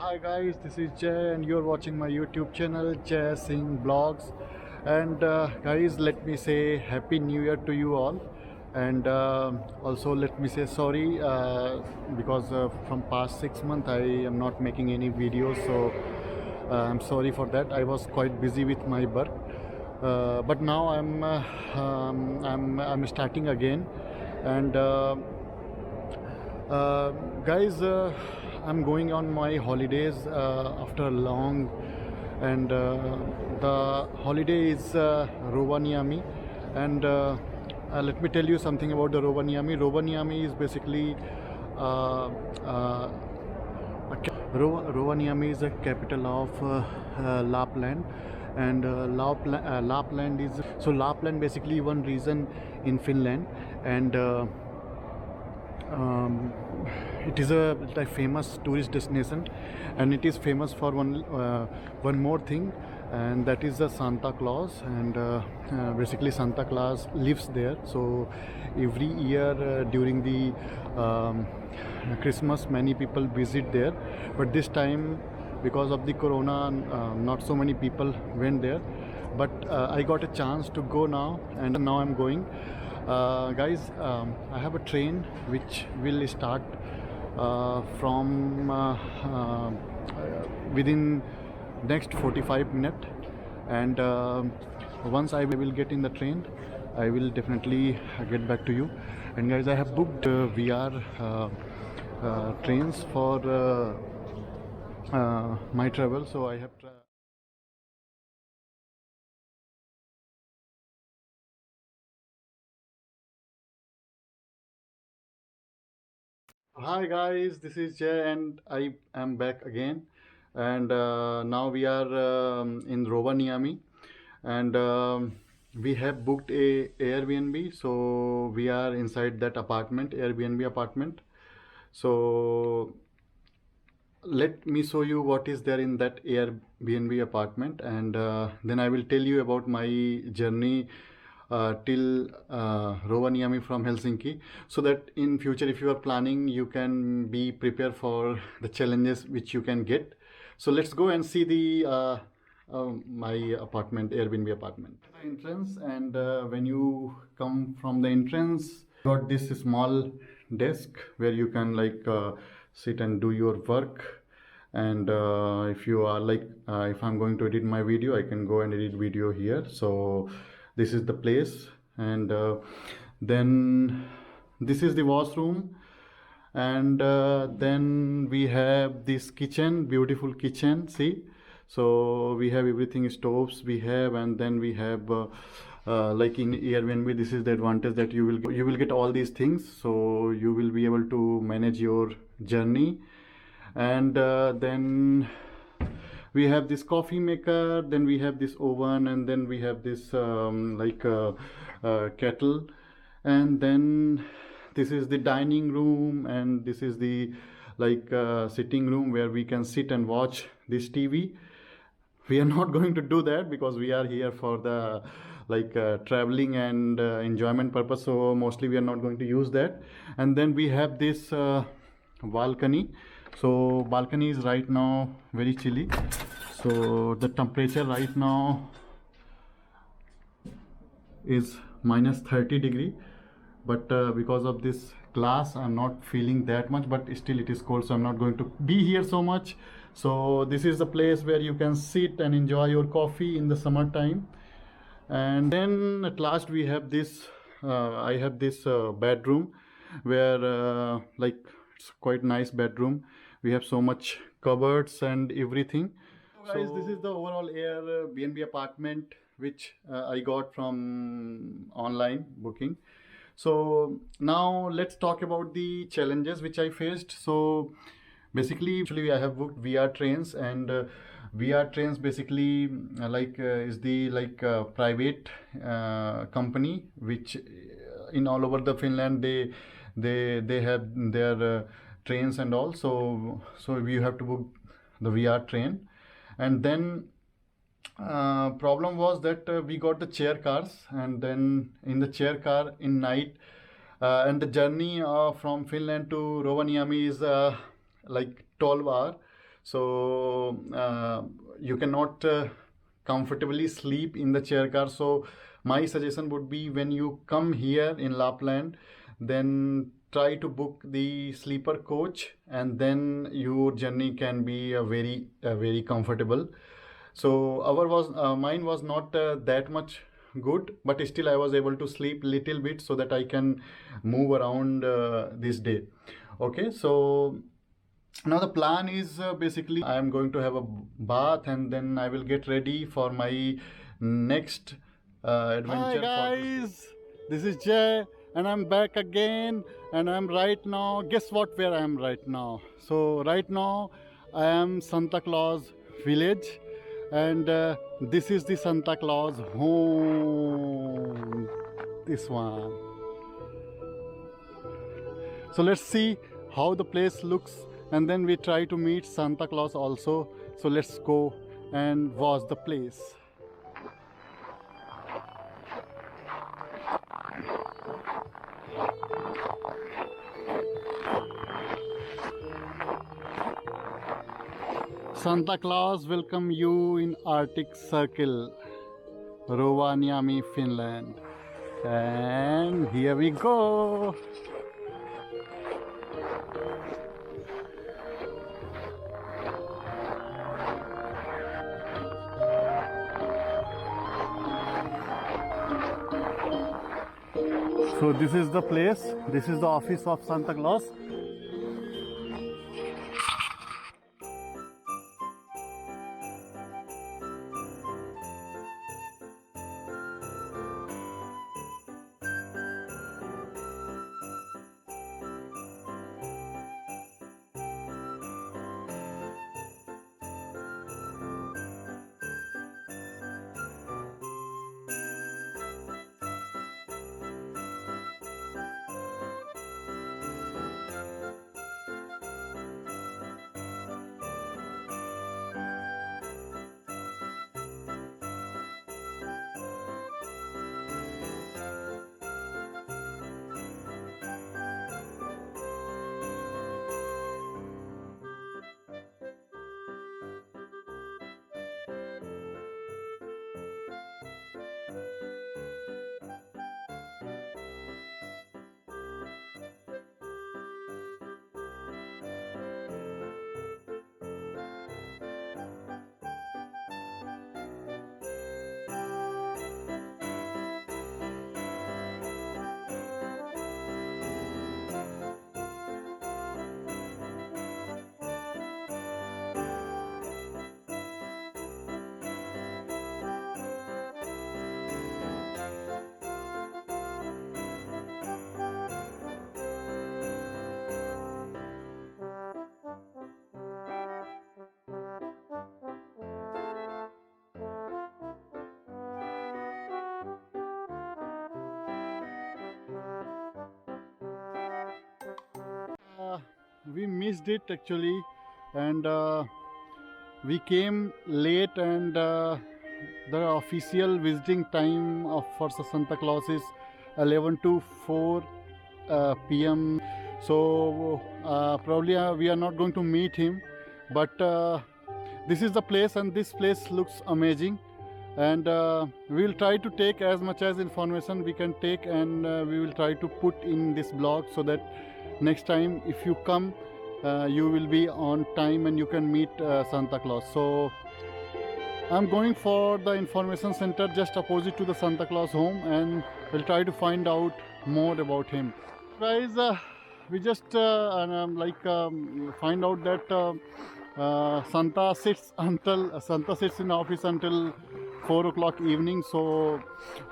Hi guys, this is Jay and you're watching my YouTube channel Jay Singh Blogs. And guys, let me say Happy New Year to you all. And also let me say sorry because from past 6 months I am not making any videos. So I'm sorry for that. I was quite busy with my work. But now I'm starting again. And uh, guys, I'm going on my holidays after a long, and the holiday is Rovaniemi, and let me tell you something about the Rovaniemi. Rovaniemi is basically uh, uh, Rovaniemi is a capital of Lapland, and Lapland is so Lapland basically one region in Finland, and um, it is a like famous tourist destination, and it is famous for one more thing, and that is the Santa Claus. And basically Santa Claus lives there. So every year during the Christmas, many people visit there, but this time because of the corona, not so many people went there. But I got a chance to go now, and now I'm going. Guys, I have a train which will start from within next 45 minutes, and once I will get in the train, I will definitely get back to you. And guys, I have booked VR trains for my travel, so I have Hi guys, this is Jay and I am back again. And now we are in Rovaniemi, and we have booked a Airbnb. So we are inside that apartment, Airbnb apartment. So let me show you what is there in that Airbnb apartment, and then I will tell you about my journey till Rovaniemi from Helsinki, so that in future if you are planning, you can be prepared for the challenges which you can get. So let's go and see the my apartment, Airbnb apartment. Entrance, and when you come from the entrance, got this small desk where you can like sit and do your work. And if you are like if I'm going to edit my video, I can go and edit video here. So this is the place, and then this is the washroom, and then we have this kitchen, beautiful kitchen, see. So we have everything, stoves we have, and then we have like in Airbnb, this is the advantage that you will get all these things, so you will be able to manage your journey. And then we have this coffee maker, then we have this oven, and then we have this kettle. And then this is the dining room, and this is the sitting room where we can sit and watch this TV. We are not going to do that because we are here for the traveling and enjoyment purpose, so mostly we are not going to use that. And then we have this balcony. So balcony is right now very chilly, so the temperature right now is minus 30 degree, but because of this glass I'm not feeling that much, but still it is cold, so I'm not going to be here so much. So this is the place where you can sit and enjoy your coffee in the summertime. And then at last we have this I have this bedroom where it's quite nice bedroom. We have so much cupboards and everything. So guys, this is the overall Airbnb apartment which I got from online booking. So now let's talk about the challenges which I faced. So basically, actually, I have booked VR trains, and VR trains basically is the private company which in all over the Finland, they have their trains and all. So you have to book the VR train. And then problem was that we got the chair cars, and then in the chair car in night, and the journey from Finland to Rovaniemi is like 12 hour. so you cannot comfortably sleep in the chair car. So my suggestion would be, when you come here in Lapland, then try to book the sleeper coach, and then your journey can be very comfortable. So our was mine was not that much good, but still I was able to sleep little bit so that I can move around this day. Okay, so now the plan is basically I am going to have a bath, and then I will get ready for my next adventure. Hi guys, this is Jay, and I'm back again, and I'm right now, guess what, where I am right now? So right now I am Santa Claus village, and this is the Santa Claus home, this one. So let's see how the place looks, and then we try to meet Santa Claus also. So let's go and watch the place. Santa Claus welcome you in Arctic Circle, Rovaniemi, Finland. And here we go. So this is the place, this is the office of Santa Claus. We missed it actually, and we came late, and the official visiting time of for Santa Claus is 11 to 4 p.m. So probably we are not going to meet him, but this is the place, and this place looks amazing, and we will try to take as much as information we can take, and we will try to put in this blog so that next time if you come, you will be on time and you can meet Santa Claus. So I'm going for the information center just opposite to the Santa Claus home, and we'll try to find out more about him. Guys, we just find out that Santa sits in office until 4 o'clock evening, so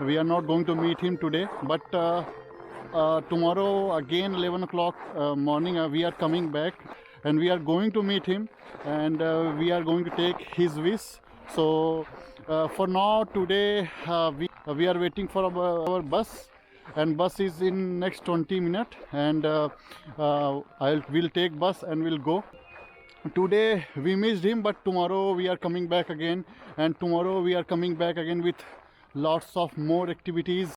we are not going to meet him today, but tomorrow again 11 o'clock morning we are coming back, and we are going to meet him, and we are going to take his wish. So for now today we are waiting for our bus, and bus is in next 20 minutes, and we'll take bus and we'll go. Today we missed him, but tomorrow we are coming back again, and tomorrow we are coming back again with lots of more activities.